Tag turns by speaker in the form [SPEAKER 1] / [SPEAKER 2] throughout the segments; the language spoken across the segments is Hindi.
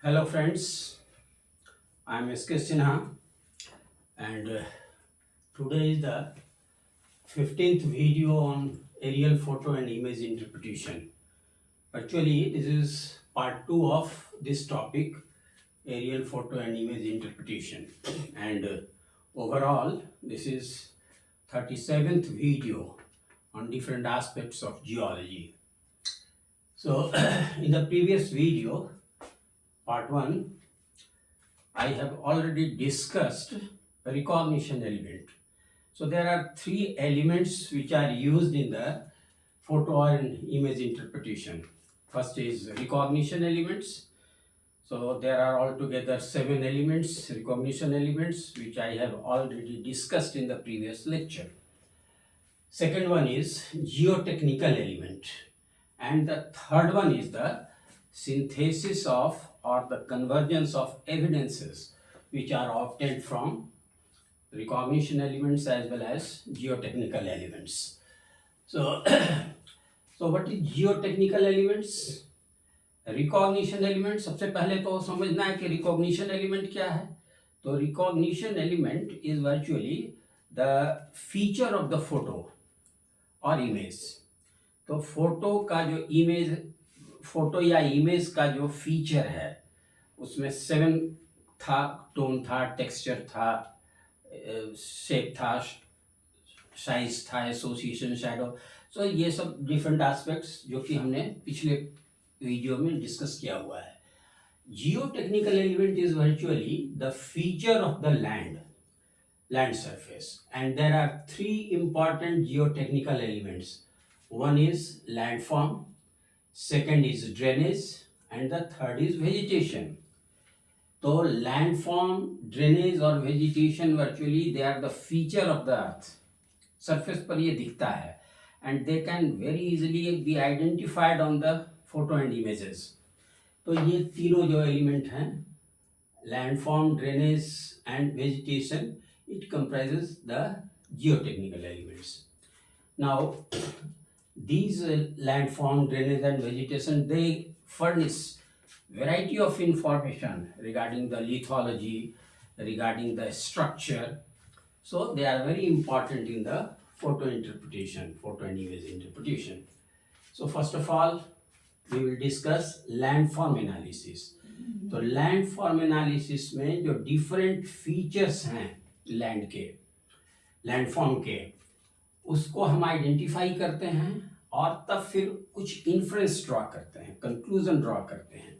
[SPEAKER 1] Hello friends, I am SK Sinha and today is the 15th video on aerial photo and image interpretation. Actually, this is part 2 of this topic, aerial photo and image interpretation. And overall, this is 37th video on different aspects of geology. So, in the previous video, part 1, I have already discussed recognition element. So there are three elements which are used in the photo and image interpretation. First is recognition elements. So there are altogether 7 elements, recognition elements, which I have already discussed in the previous lecture. Second one is geotechnical element. And the third one is the synthesis of or the convergence of evidences which are obtained from recognition elements as well as geotechnical elements. So, so what is geotechnical elements? Recognition element सबसे पहले तो समझना है कि रिकॉग्निशन एलिमेंट क्या है. तो recognition element is virtually the feature of the photo और इमेज. तो फोटो का जो इमेज, फोटो या इमेज का जो फीचर है उसमें 7 था, टोन था, टेक्सचर था, शेप था, साइज था, एसोसिएशन, शैडो. सो ये सब डिफरेंट एस्पेक्ट्स जो कि हमने पिछले वीडियो में डिस्कस किया हुआ है. Geotechnical element is virtually the feature of the land surface, and there are 3 important geotechnical elements. One is landform, second is drainage, and the third is vegetation. तो landform, drainage और vegetation virtually they are the feature of the earth. surface पर ये दिखता है and they can very easily be identified on the photo and images. तो ये तीनों जो एलिमेंट हैं, landform, drainage and vegetation, it comprises the geotechnical elements. Now these landform, drainage and vegetation, they furnish variety of information regarding the lithology, regarding the structure. So they are very important in the photo interpretation, photo and image interpretation. So first of all, we will discuss landform analysis. तो landform analysis में जो different features हैं land के, landform के, उसको हम identify करते हैं और तब फिर कुछ inference draw करते हैं, conclusion draw करते हैं.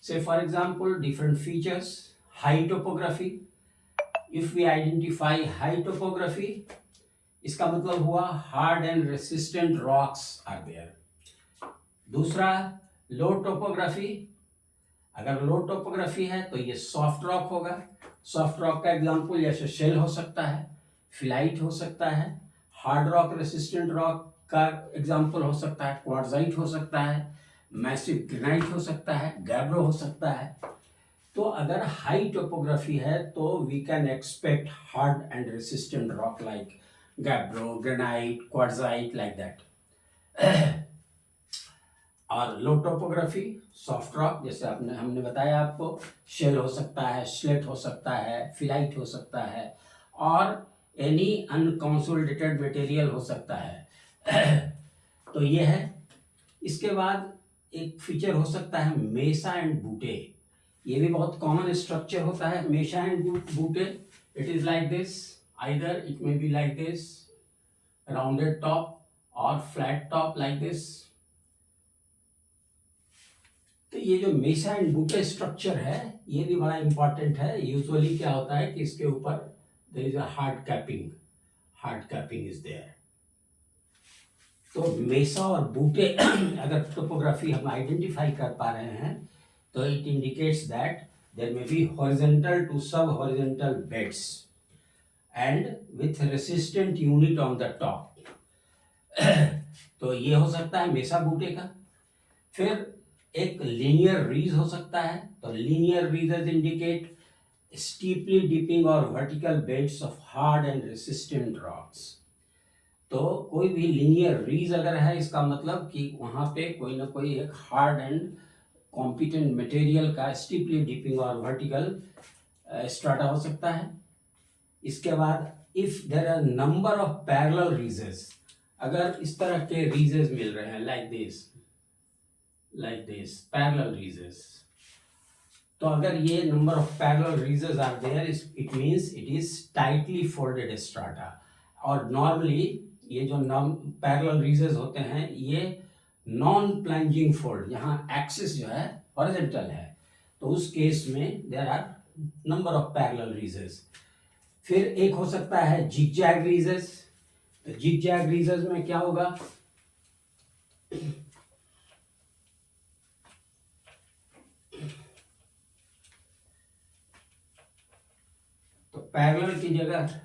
[SPEAKER 1] Say for example, different features, high topography. If we identify high topography, इसका मतलब हुआ hard and resistant rocks are there. दूसरा लो टोपोग्राफी. अगर लो टोपोग्राफी है तो ये सॉफ्ट रॉक होगा. सॉफ्ट रॉक का एग्जांपल जैसे शेल हो सकता है, फिलाइट हो सकता है. हार्ड रॉक, रेसिस्टेंट रॉक का एग्जांपल हो सकता है, क्वार्ट्जाइट हो सकता है, मैसिव ग्रेनाइट हो सकता है, गैब्रो हो सकता है. तो अगर हाई टोपोग्राफी है तो we can expect hard and resistant rock like gabbro, granite, quartzite, like that. और लो टोपोग्राफी, सॉफ्ट रॉक, जैसे हमने बताया आपको, शेल हो सकता है, स्लेट हो सकता है, फिलाइट हो सकता है, और एनी अनकंसोलिडेटेड मटेरियल हो सकता है. तो ये है. इसके बाद एक फीचर हो सकता है मेसा एंड बूटे. ये भी बहुत कॉमन स्ट्रक्चर होता है, मेसा एंड बूटे. It is like this, either it may be like this, rounded top और फ्लैट टॉप लाइक दिस. तो ये जो मेसा एंड बूटे स्ट्रक्चर है ये भी बड़ा इंपॉर्टेंट है. यूजुअली क्या होता है कि इसके ऊपर there is a hard capping is there. तो मेसा और बूटे अगर टोपोग्राफी हम आइडेंटिफाई कर पा रहे हैं तो it indicates that there may be horizontal to sub horizontal beds and with resistant unit on the top. तो ये हो सकता है मेसा बूटे का. फिर एक लीनियर रीज हो सकता है. तो linear ridges indicate steeply dipping और vertical beds of hard and resistant rocks. तो कोई भी लीनियर रीज अगर है इसका मतलब कि वहां पे कोई ना कोई एक हार्ड एंड कॉम्पिटेंट मटेरियल का स्टीपली डिपिंग और वर्टिकल स्ट्राटा हो सकता है। इसके बाद if there are number of parallel ridges, अगर इस तरह के रीजेस मिल रहे हैं लाइक दिस पैरेलल रीजेस, तो अगर ये number of parallel ridges are there, it means it is tightly folded strata. और नॉर्मली ये जो पैरेलल रीजेस होते हैं ये नॉन प्लंजिंग फोल्ड, यहाँ एक्सिस जो है हॉरिजॉन्टल है, तो उस केस में there are number of parallel ridges. फिर एक हो सकता है जिगजैग रीजेस। तो जिगजैग रीजेस में क्या होगा, तो पैरेलल की जगह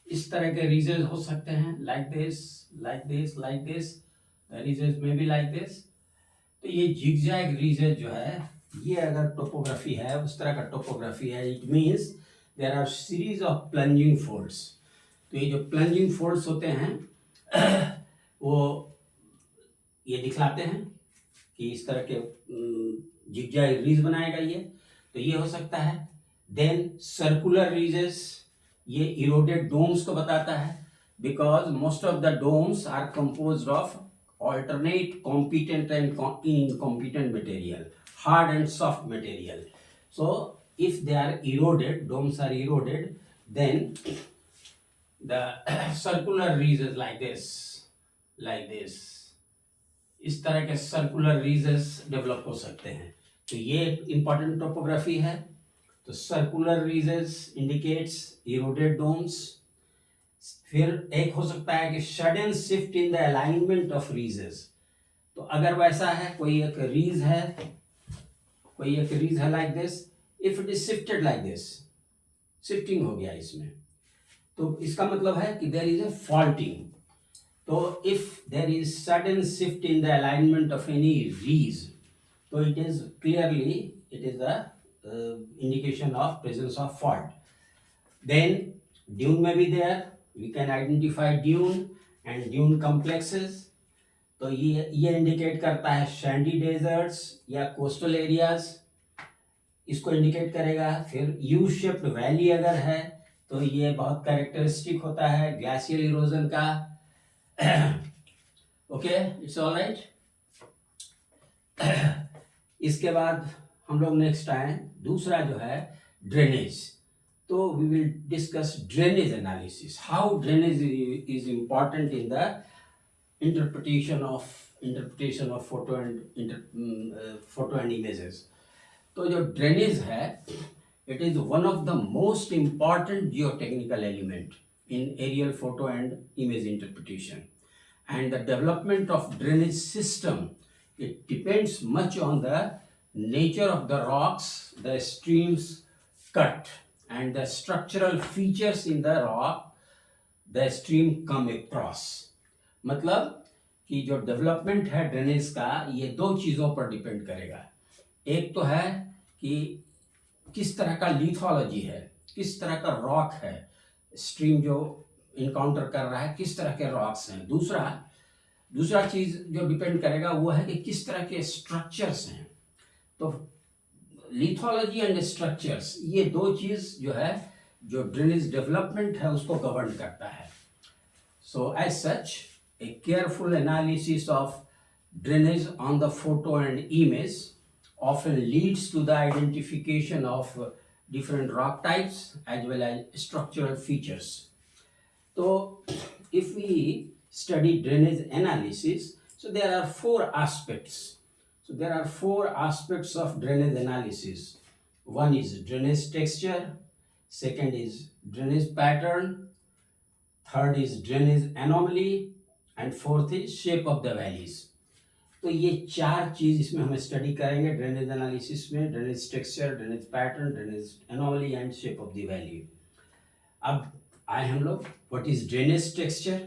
[SPEAKER 1] इस तरह के रीजेस हो सकते हैं, like this like this like this, the ridges में बी लाइक दिस। तो ये जिगजैग रीजेस जो है, ये अगर टोपोग्राफी है उस तरह का टोपोग्राफी है, it means there are series of plunging folds. तो ये जो प्लंजिंग फोल्ड्स होते हैं वो ये दिखलाते हैं कि इस तरह के जिगजैग रीज बनाएगा ये, तो ये हो सकता है। देन सर्कुलर रीजेस, ये इरोडेड डोम्स को बताता है, because most of the domes are composed of alternate competent and incompetent material, hard and soft material. So if they are eroded, domes are eroded, then the circular ridges like this, इस तरह के सर्कुलर रीजेस डेवलप हो सकते हैं। तो ये इंपॉर्टेंट टोपोग्राफी है। तो circular ridges indicates eroded domes. फिर एक हो सकता है कि sudden shift in the alignment of ridges. तो अगर वैसा है, कोई एक रीज है like this, if it is shifted like this, shifting हो गया इसमें, तो इसका मतलब है कि देयर इज ए फॉल्टिंग। तो if there is sudden shift in the alignment of any ridge, तो it is clearly it is a indication of presence of fault. Then dune में भी there, we can identify dune and dune complexes। तो ये इंडिकेट करता है सैंडी डेजर्ट्स या कोस्टल एरियाज, इसको इंडिकेट करेगा। फिर यू शेप्ड वैली अगर है तो ये बहुत कैरेक्टरिस्टिक होता है ग्लेशियल इरोजन का। Okay, it's all right. इसके बाद हम लोग नेक्स्ट आए, दूसरा जो है drainage. So we will discuss drainage analysis. How drainage is important in the interpretation of photo and images. तो जो drainage है, it is one of the most important geotechnical element in aerial photo and image interpretation. And the development of drainage system, it depends much on the nature of the rocks, the streams cut, and the structural features in the rock the stream come across। मतलब कि जो डेवलपमेंट है ड्रेनेज का, ये दो चीज़ों पर डिपेंड करेगा। एक तो है कि किस तरह का लिथोलॉजी है, किस तरह का रॉक है, स्ट्रीम जो इनकाउंटर कर रहा है किस तरह के रॉक्स हैं। दूसरा चीज़ जो डिपेंड करेगा वो है कि किस तरह के स्ट्रक्चर्स हैं। तो लिथोलॉजी एंड स्ट्रक्चर्स, ये दो चीज जो है, जो ड्रेनेज डेवलपमेंट है उसको गवर्न करता है। So as such a careful analysis of drainage on the photo and image often leads to the identification of different rock types as well as structural features. So if we study drainage analysis, so there are four aspects. So there are four aspects of drainage analysis. One is drainage texture, second is drainage pattern, third is drainage anomaly, and fourth is shape of the valleys. तो ये चार चीज इसमें हम स्टडी करेंगे ड्रेनेज एनालिसिस में, drainage texture, drainage pattern, drainage anomaly and shape of the valley. अब आए हम लोग व्हाट इज ड्रेनेज टेक्सचर।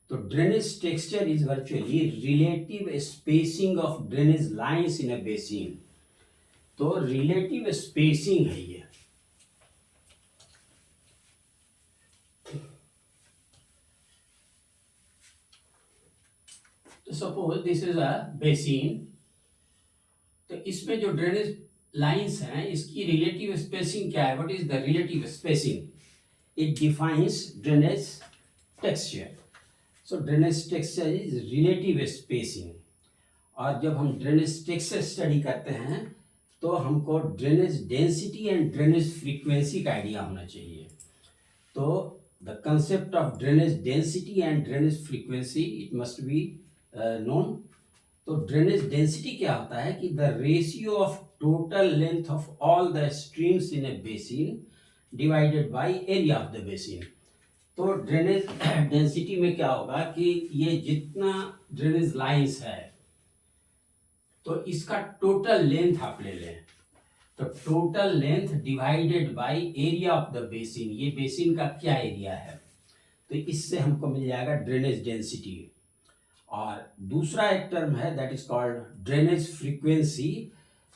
[SPEAKER 1] तो drainage texture is virtually relative spacing of drainage lines in a basin. तो रिलेटिव स्पेसिंग है ये। तो suppose this is a basin. तो तो इसमें जो ड्रेनेज लाइंस हैं इसकी रिलेटिव स्पेसिंग क्या है? What is the relative spacing? It defines drainage texture. So drainage texture is relative spacing. और जब हम ड्रेनेज टेक्सचर स्टडी करते हैं तो हमको drainage density and drainage frequency का आइडिया होना चाहिए. तो the concept of drainage density and drainage frequency it must be known. तो ड्रेनेज डेंसिटी क्या होता है कि the ratio of total length of all the streams in A basin divided by area of the basin. तो ड्रेनेज डेंसिटी में क्या होगा कि ये जितना ड्रेनेज लाइंस है तो इसका टोटल लेंथ आप ले लें. तो total length divided by area of the basin. ये बेसिन का क्या एरिया है तो इससे हमको मिल जाएगा ड्रेनेज डेंसिटी. और दूसरा एक टर्म है that is called drainage frequency.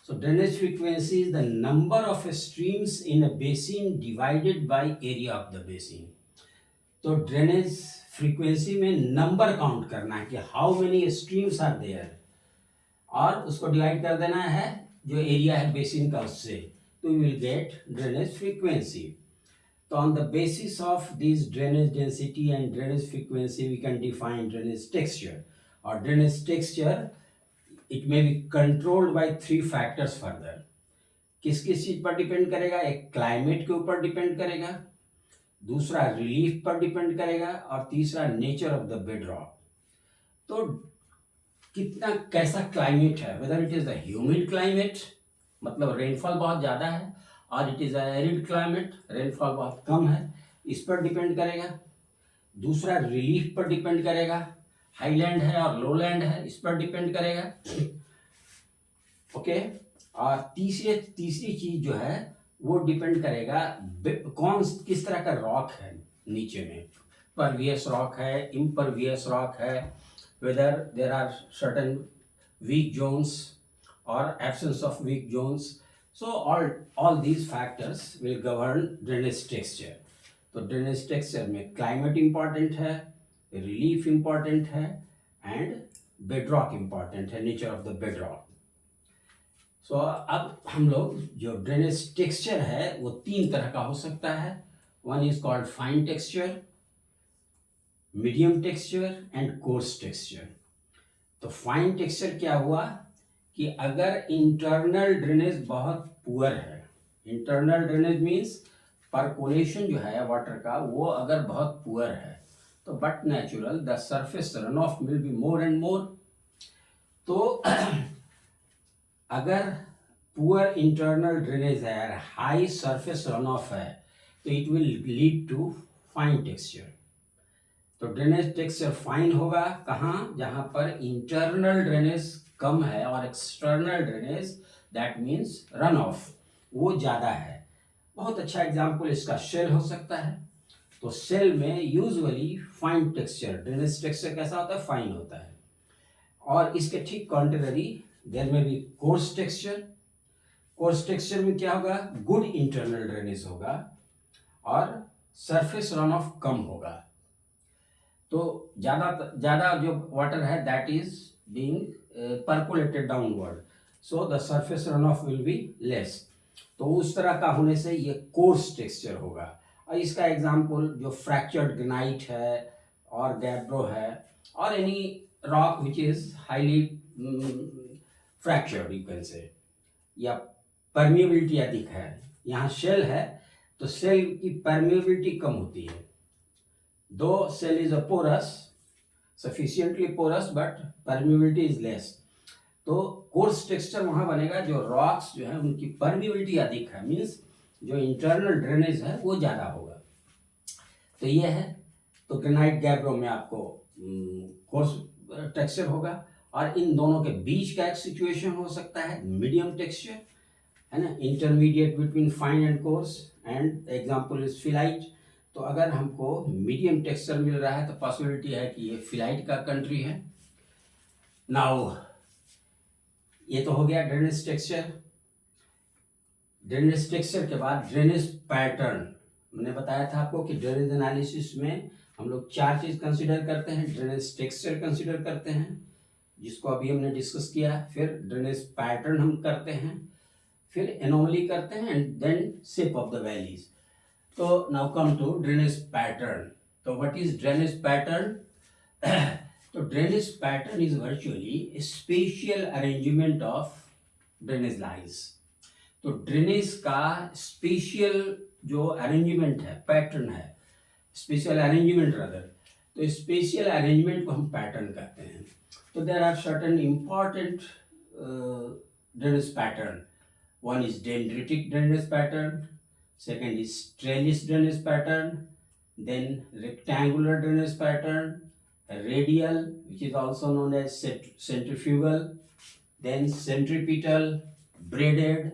[SPEAKER 1] So drainage frequency is the number of streams in a basin divided by area of the basin. तो ड्रेनेज फ्रीक्वेंसी में नंबर काउंट करना है कि how many streams are there और उसको डिवाइड कर देना है जो एरिया है बेसिन का उससे. तो you will get drainage frequency. So on the basis of these drainage density and drainage frequency, we can define drainage texture. Or drainage texture, it may be controlled by 3 factors further. किस किस चीज पर डिपेंड करेगा? एक क्लाइमेट के ऊपर डिपेंड करेगा, दूसरा रिलीफ पर डिपेंड करेगा और तीसरा नेचर ऑफ द बेडरॉक. तो कितना कैसा क्लाइमेट है, whether it is the humid climate मतलब रेनफॉल बहुत ज़्यादा है और it is arid climate rainfall बहुत कम है, इस पर डिपेंड करेगा. दूसरा रिलीफ पर डिपेंड करेगा, हाईलैंड है और लोलैंड है इस पर डिपेंड करेगा. ओके. और तीसरी चीज जो है वो डिपेंड करेगा कौन किस तरह का रॉक है नीचे में. परवियस रॉक है, इम्परवियस रॉक है, whether there are certain weak zones और absence of weak zones. So all these factors will govern drainage texture. तो drainage texture में climate important है, relief important है and bedrock important है, nature of the bedrock. So अब हम लोग जो drainage texture है वो 3 तरह का हो सकता है. One is called fine texture, medium texture and coarse texture. तो fine texture क्या हुआ कि अगर इंटरनल ड्रेनेज बहुत पुअर है, इंटरनल ड्रेनेज मीन्स परकोलेशन जो है वाटर का वो अगर बहुत पुअर है तो but natural the surface run of will be more and more. तो अगर पुअर इंटरनल ड्रेनेज है और हाई सरफेस रन ऑफ है तो it will lead to fine texture. तो ड्रेनेज टेक्सचर फाइन होगा कहाँ? जहाँ पर इंटरनल ड्रेनेज कम है और external drainage that means run off वो ज़्यादा है. बहुत अच्छा एग्जाम्पल इसका शेल हो सकता है. तो सेल में usually fine texture drainage texture कैसा होता है? फाइन होता है. और इसके ठीक कॉन्ट्ररी देयर में भी कोर्स टेक्सचर. कोर्स टेक्सचर में क्या होगा? गुड इंटरनल ड्रेनेज होगा और सरफेस रन ऑफ कम होगा. तो ज़्यादा जो वाटर है that is being percolated downward, so the surface runoff will be less. तो उस तरह का होने से ये कोर्स टेक्सचर होगा. और इसका एग्जांपल जो फ्रैक्चर्ड ग्रेनाइट है और गैब्रो है और any rock which is highly fractured you can से, या परमिएबिलिटी अधिक है. यहाँ शेल है तो सेल की परमिएबिलिटी कम होती है. Though shale is a porous sufficiently porous but permeability is less. तो कोर्स टेक्सचर वहाँ बनेगा जो रॉक्स जो है उनकी परमिएबिलिटी अधिक है, मीन्स जो इंटरनल ड्रेनेज है वो ज़्यादा होगा. तो ये है. तो ग्रेनाइट गैब्रो में आपको कोर्स टेक्सचर होगा और इन दोनों के बीच का एक सिचुएशन हो सकता है मीडियम टेक्सचर है ना, intermediate between fine and coarse. And example is phyllite. तो अगर हमको मीडियम टेक्सचर मिल रहा है तो पॉसिबिलिटी है कि ये फिलाइट का कंट्री है. नाउ ये तो हो गया ड्रेनेज टेक्सचर. ड्रेनेज टेक्सचर के बाद ड्रेनेज पैटर्न. मैंने बताया था आपको कि ड्रेनेज एनालिसिस में हम लोग 4 चीज़ कंसिडर करते हैं. ड्रेनेज टेक्सचर कंसिडर करते हैं, जिसको अभी हमने डिस्कस किया है, फिर ड्रेनेज पैटर्न हम करते हैं, फिर एनोमली करते हैं and then shape of the valleys. तो now come to drainage pattern. तो व्हाट इज ड्रेनेज पैटर्न? तो drainage pattern is virtually spatial arrangement of drainage lines. तो ड्रेनेज का स्पेशियल जो अरेंजमेंट है, पैटर्न है, स्पेशल अरेंजमेंट रदर, तो स्पेशल अरेंजमेंट को हम पैटर्न कहते हैं। तो there are certain important drainage pattern. One is dendritic drainage pattern, second is trellis drainage pattern, then rectangular drainage pattern, radial, which is also known as centrifugal, then centripetal, braided,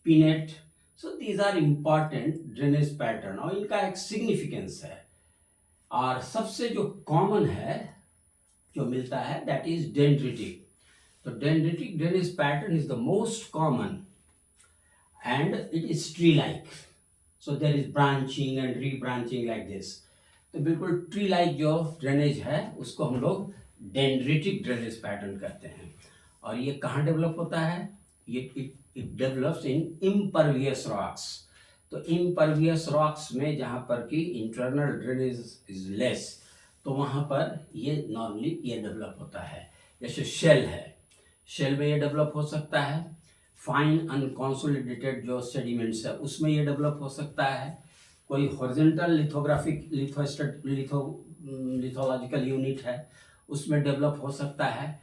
[SPEAKER 1] pinnate. So these are important drainage pattern और इनका एक significance है। और सबसे जो common है, जो मिलता है, that is dendritic. तो dendritic drainage pattern is the most common and it is tree-like. So there is branching and rebranching like this. तो बिल्कुल ट्री लाइक जो ड्रेनेज है उसको हम लोग डेंड्रिटिक ड्रेनेज पैटर्न कहते हैं। और ये कहाँ डेवलप होता है? ये it develops in impervious rocks. तो इम्परवियस रॉक्स में जहाँ पर कि इंटरनल ड्रेनेज इज लेस, तो वहाँ पर ये नॉर्मली ये डेवलप होता है। जैसे शेल है, शेल में ये डेवलप हो सकता है। फाइन अनकॉन्सोलिडेटेड जो सेडिमेंट्स है उसमें ये डेवलप हो सकता है। कोई हॉरिजॉन्टल लिथोग्राफिक लिथोलॉजिकल यूनिट है उसमें डेवलप हो सकता है।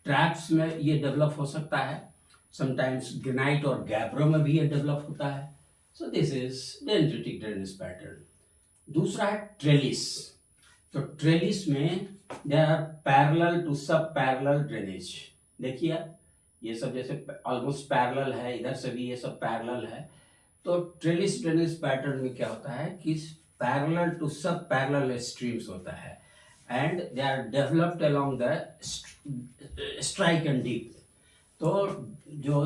[SPEAKER 1] ट्रैप्स में ये डेवलप हो सकता है। समटाइम्स ग्रेनाइट और गैब्रो में भी ये डेवलप होता है। So this is dendritic drainage pattern. दूसरा है ट्रेलिस। तो ट्रेलिस में they are parallel to sub parallel drainage. देखिए ये सब जैसे ऑलमोस्ट पैरेलल है, इधर से भी ये सब पैरेलल है। तो ट्रेलिस ड्रेनेज पैटर्न में क्या होता है कि parallel to sub parallel streams होता है and they are developed along the strike and dip. तो जो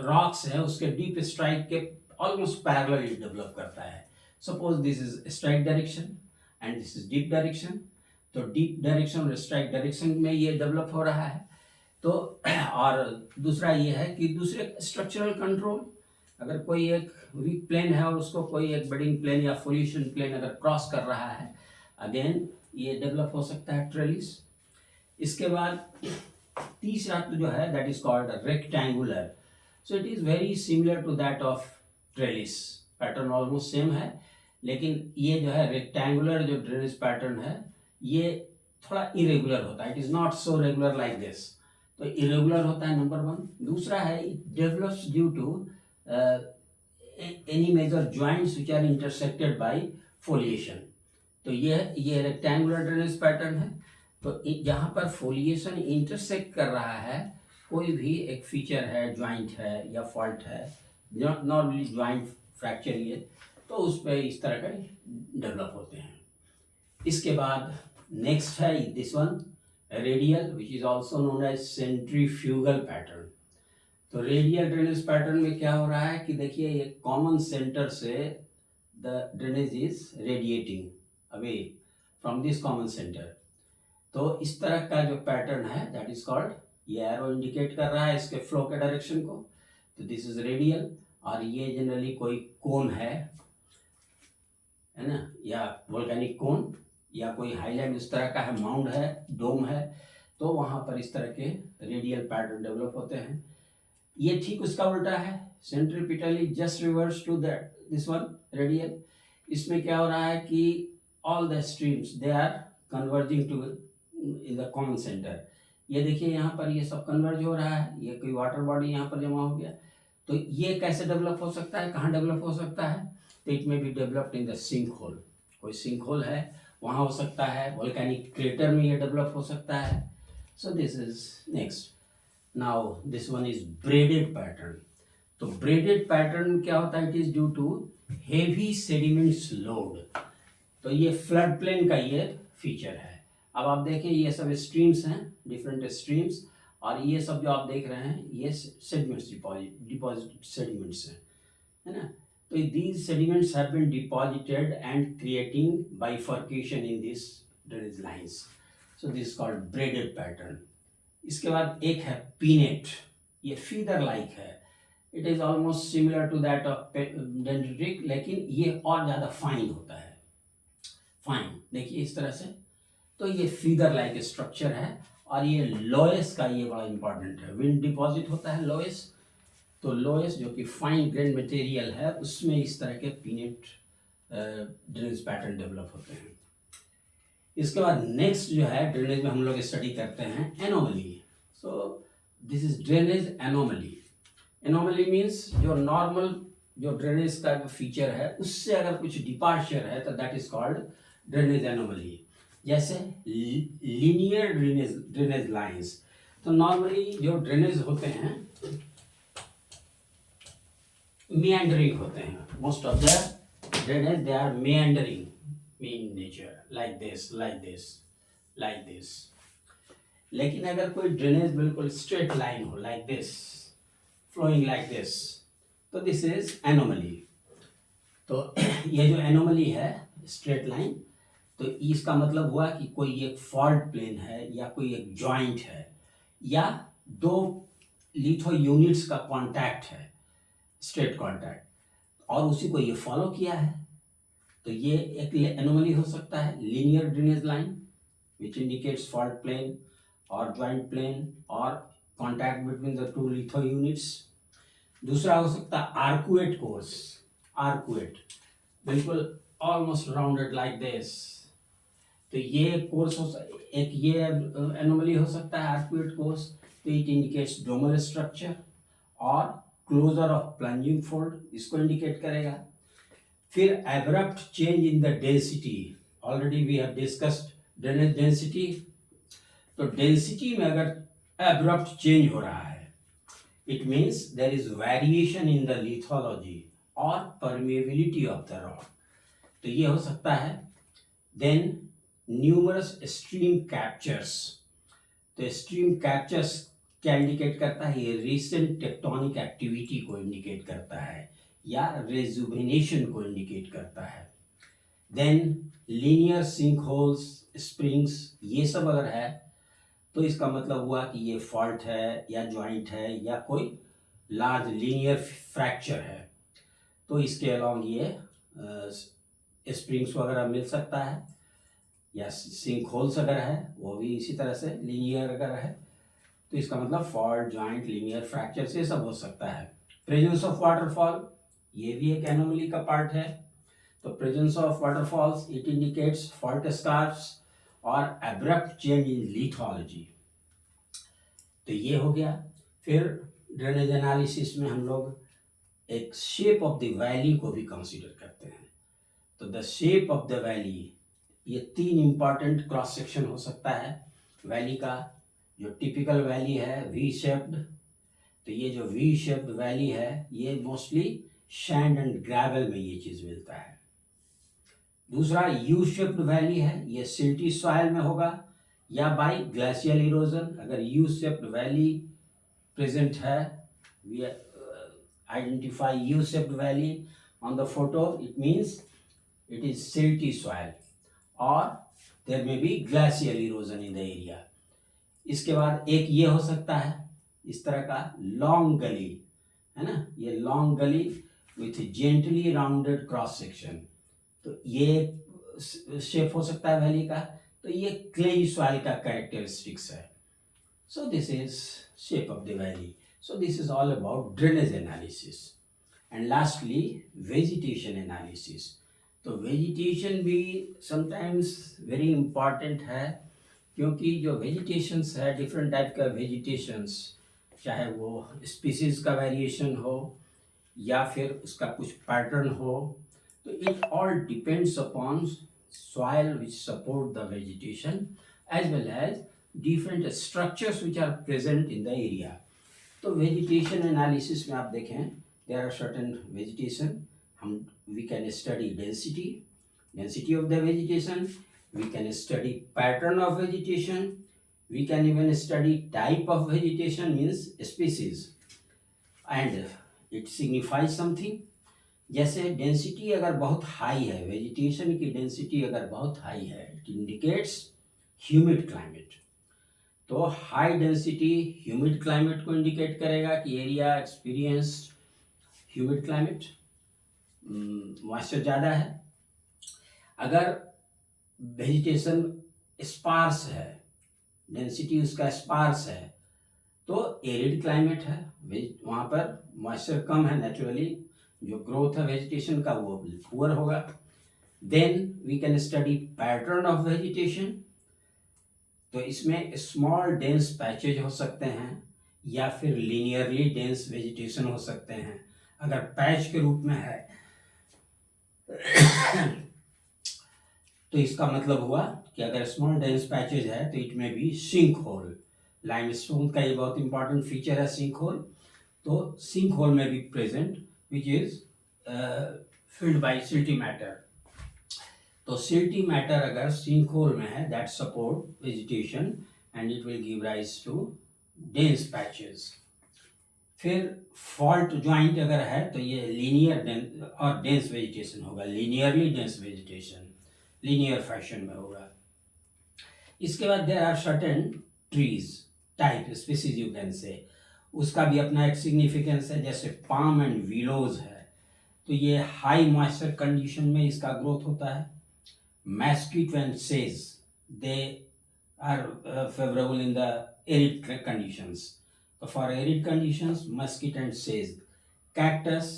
[SPEAKER 1] रॉक्स है उसके डीप स्ट्राइक के ऑलमोस्ट पैरेलल डेवलप करता है। Suppose this is strike direction and this is dip direction. तो डीप डायरेक्शन और स्ट्राइक डायरेक्शन में ये डेवलप हो रहा है। तो और दूसरा ये है कि दूसरे स्ट्रक्चरल कंट्रोल, अगर कोई एक वीक प्लेन है और उसको कोई एक बेडिंग प्लेन या फोल्यूशन प्लेन अगर क्रॉस कर रहा है, अगेन ये डेवलप हो सकता है ट्रेलिस। इसके बाद तीसरा तो जो है that is called rectangular. So it is very similar to that of trellis, pattern almost same है, लेकिन ये जो है रेक्टेंगुलर जो ड्रेनेज पैटर्न है ये थोड़ा इरेगुलर होता है। It is not so regular like this. तो इरेगुलर होता है नंबर वन। दूसरा है it develops due to any major joints which are intersected by foliation. तो ये रेक्टेंगुलर ड्रेनेज पैटर्न है। तो जहाँ पर फोलिएशन इंटरसेक्ट कर रहा है, कोई भी एक फीचर है, जॉइंट है या फॉल्ट है, नॉर्मली जॉइंट फ्रैक्चर ये, तो उस पर इस तरह का डेवलप होते हैं। इसके बाद नेक्स्ट है this one radial, which is also known as centrifugal pattern. तो रेडियल ड्रेनेज पैटर्न में क्या हो रहा है कि देखिए ये कॉमन सेंटर से the drainage is radiating away from this common centre. तो इस तरह का जो पैटर्न है दैट इज कॉल्ड, ये एरो इंडिकेट कर रहा है इसके फ्लो के डायरेक्शन को। तो दिस इज रेडियल। और ये जनरली कोई कोन है ना, या वोल्केनिक कोन या कोई हाईलैंड इस तरह का है, माउंड है, डोम है, तो वहाँ पर इस तरह के रेडियल पैटर्न डेवलप होते हैं। ये ठीक उसका उल्टा है, centripetally just reverse to that this one radial. इसमें क्या हो रहा है कि all the streams they are converging to in the common centre. ये देखिए यहाँ पर ये सब कन्वर्ज हो रहा है, ये कोई वाटर बॉडी यहाँ पर जमा हो गया। तो ये कैसे डेवलप हो सकता है, कहाँ डेवलप हो सकता है? तो it may be developed in the sinkhole. कोई सिंक होल है वहाँ हो सकता है, वोल्केनिक क्रेटर में ये डेवलप हो सकता है। So this is next. Now this one is braided pattern. तो ब्रेडेड पैटर्न क्या होता है? It is due to heavy sediments load. तो ये फ्लड प्लेन का ये फीचर है। अब आप देखें ये सब स्ट्रीम्स हैं, डिफरेंट स्ट्रीम्स, और ये सब जो आप देख रहे हैं ये सेडिमेंट्स डिपॉजिट सेडिमेंट्स हैं, है ना। तो these sediments have been deposited and creating bifurcation in these drainage lines. So this is called braided pattern. इसके बाद एक है पीनेट, ये फीदर लाइक है, it is almost similar to that of dendritic, लेकिन ये और ज़्यादा फाइन होता है, फाइन देखिए इस तरह से। तो ये फीदर लाइक स्ट्रक्चर है, और ये लोएस का ये बड़ा इंपॉर्टेंट है, विंड डिपॉजिट होता है लोएस, तो लोएस जो कि फाइन ग्रेन मटेरियल है उसमें इस तरह के पीनेट ड्रेनेज पैटर्न डेवलप होते हैं। इसके बाद नेक्स्ट जो है ड्रेनेज में हम लोग स्टडी करते हैं anomaly. So this is drainage anomaly. Anomaly means जो नॉर्मल जो ड्रेनेज का फीचर है उससे अगर कुछ डिपार्चर है तो that is called drainage anomaly. जैसे लीनियर ड्रेनेज लाइंस, तो नॉर्मली जो ड्रेनेज होते हैं meandering होते हैं, most of the drainage they are meandering in nature, like this, like this, like this. लेकिन अगर कोई ड्रेनेज बिल्कुल स्ट्रेट लाइन हो, like this, flowing like this, तो this is anomaly. तो ये जो एनोमली है स्ट्रेट लाइन, तो इसका मतलब हुआ कि कोई एक फॉल्ट प्लेन है या कोई एक जॉइंट है या दो लिथो यूनिट्स का कांटेक्ट है, स्ट्रेट कांटेक्ट, और उसी को ये फॉलो किया है, तो ये एक एनोमली हो सकता है। Linear drainage line which indicates fault plane और जॉइंट प्लेन और contact between the two litho units. दूसरा हो सकता है आर्कुएट कोर्स, आर्कुएट बिल्कुल ऑलमोस्ट राउंडेड लाइक दिस, तो ये कोर्स हो एक ये एनोमली हो सकता है आर्कुएट कोर्स, तो इट इंडिकेट्स डोमल स्ट्रक्चर और क्लोजर ऑफ प्लंजिंग फोल्ड, इसको इंडिकेट करेगा। फिर abrupt change in the density, already we have discussed drainage density, तो डेंसिटी में अगर एब्रप्ट चेंज हो रहा है it means there is variation in the lithology और परमेबिलिटी ऑफ द रॉक, तो ये हो सकता है। देन न्यूमरस स्ट्रीम कैप्चर्स, तो स्ट्रीम कैप्चर्स क्या इंडिकेट करता है, ये रिसेंट टेक्टोनिक एक्टिविटी को इंडिकेट करता है या रेजुविनेशन को इंडिकेट करता है। Then linear sinkholes, springs, ये सब अगर है तो इसका मतलब हुआ कि ये फॉल्ट है या जॉइंट है या कोई लार्ज लीनियर फ्रैक्चर है, तो इसके अलावा ये स्प्रिंग्स वगैरह मिल सकता है, या सिंक होल्स अगर है वो भी इसी तरह से लीनियर अगर है, तो इसका मतलब फॉल्ट, जॉइंट, लीनियर फ्रैक्चर से सब हो सकता है। प्रेजेंस ऑफ वाटरफॉल, ये भी एक एनोमली का पार्ट है, तो presence of waterfalls it indicates fault scraps और एब्रप्ट चेंज इन लिथोलॉजी, तो ये हो गया। फिर ड्रेनेज एनालिसिस में हम लोग एक शेप ऑफ द वैली को भी कंसीडर करते हैं, तो the shape of the valley, ये तीन इंपॉर्टेंट क्रॉस सेक्शन हो सकता है वैली का। जो टिपिकल वैली है वी शेप्ड, तो ये जो वी शेप्ड वैली है ये मोस्टली सैंड एंड ग्रेवल में ये चीज़ मिलता है। दूसरा यू शेप्ड वैली है, ये सिल्टी सॉइल में होगा या बाय ग्लेशियल इरोजन। अगर यू शेप्ड वैली प्रेजेंट है, we identify U shaped valley on the photo, it means it is silty soil or there may be glacial erosion in the area. इसके बाद एक ये हो सकता है इस तरह का लॉन्ग गली है ना, ये लॉन्ग गली with gently rounded cross section, तो ये शेप हो सकता है वैली का, तो ये क्लेई सॉइल का कैरेक्टरिस्टिक्स है। So this is shape of the valley. So this is all about drainage analysis. And lastly vegetation analysis, तो वेजिटेशन भी समटाइम्स वेरी इम्पॉर्टेंट है, क्योंकि जो वेजिटेशंस है डिफरेंट टाइप का वेजिटेशंस, चाहे वो स्पीसीज का वेरिएशन हो या फिर उसका कुछ पैटर्न हो, तो it all depends upon soil which support the vegetation as well as different structures which are present in the area. तो वेजिटेशन एनालिसिस में आप देखें there are certain vegetation, we can study density of the vegetation, we can study pattern of vegetation, we can even study type of vegetation, means species, and it signifies something। जैसे डेंसिटी अगर बहुत हाई है, वेजिटेशन की डेंसिटी अगर बहुत हाई है, इट इंडिकेट्स ह्यूमिड क्लाइमेट। तो हाई डेंसिटी ह्यूमिड क्लाइमेट को इंडिकेट करेगा कि area experience humid climate, moisture ज़्यादा है। अगर वेजिटेशन स्पार्स है, डेंसिटी उसका स्पार्स है, तो एरिड क्लाइमेट है, वहाँ पर मॉइस्चर कम है, नेचुरली जो ग्रोथ है वेजिटेशन का वो पुअर होगा। Then we can study pattern of vegetation. तो इसमें स्मॉल डेंस पैचेज हो सकते हैं या फिर लीनियरली डेंस वेजिटेशन हो सकते हैं। अगर पैच के रूप में है तो इसका मतलब हुआ कि अगर स्मॉल डेंस पैचेज है तो it may B sink hole. Limestone का ये बहुत इंपॉर्टेंट फीचर है सिंक होल। तो सिंक होल में भी present which is filled by silty matter. तो सिल्टी मैटर अगर सिंक होल में है that support vegetation and it will give rise to dense patches. फिर फॉल्ट ज्वाइंट अगर है तो ये लीनियर और डेंस वेजिटेशन होगा, linearly dense vegetation, linear fashion में होगा। इसके बाद there are certain trees type species you can से, उसका भी अपना एक सिग्निफिकेंस है। जैसे पाम एंड विलोज है तो ये हाई मॉइस्चर कंडीशन में इसका ग्रोथ होता है। Mesquite and sage they are favourable in the arid conditions. तो for arid conditions mesquite and sage. Cactus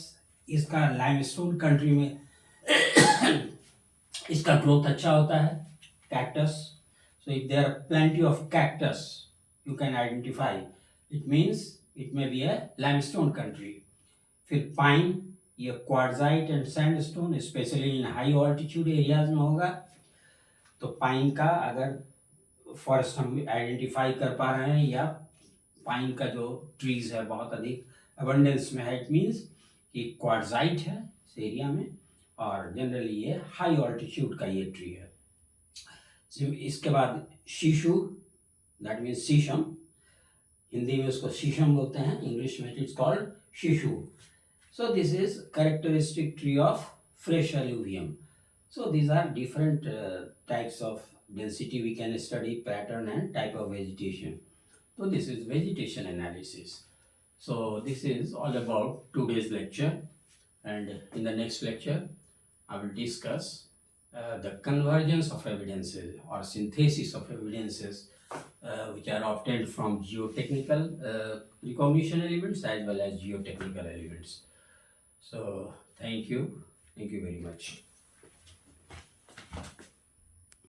[SPEAKER 1] इसका लाइमस्टोन कंट्री में इसका ग्रोथ अच्छा होता है cactus. So if there are plenty of cactus you can identify it means it may be a limestone country. फिर पाइन, ये quartzite and sandstone specially in high altitude areas में होगा। तो पाइन का अगर फॉरेस्ट हम आइडेंटिफाई कर पा रहे हैं या पाइन का जो ट्रीज है बहुत अधिक अबंडेंस में है, इट मीन्स कि क्वार्जाइट है इस एरिया में और जनरली ये हाई ऑल्टीट्यूड का ये ट्री है। इसके बाद शीशु, दैट मीन्स शीशम, हिंदी में उसको शीशम बोलते हैं, इंग्लिश में इट्स कॉल्ड शीशु। So this is characteristic tree of fresh alluvium. So these are different types of density we can study, pattern and type of vegetation. So this is vegetation analysis. So this is all about today's lecture, and in the next lecture I will discuss the convergence of evidences or synthesis of evidences which are obtained from geotechnical recognition elements as well as geotechnical elements. So thank you very much.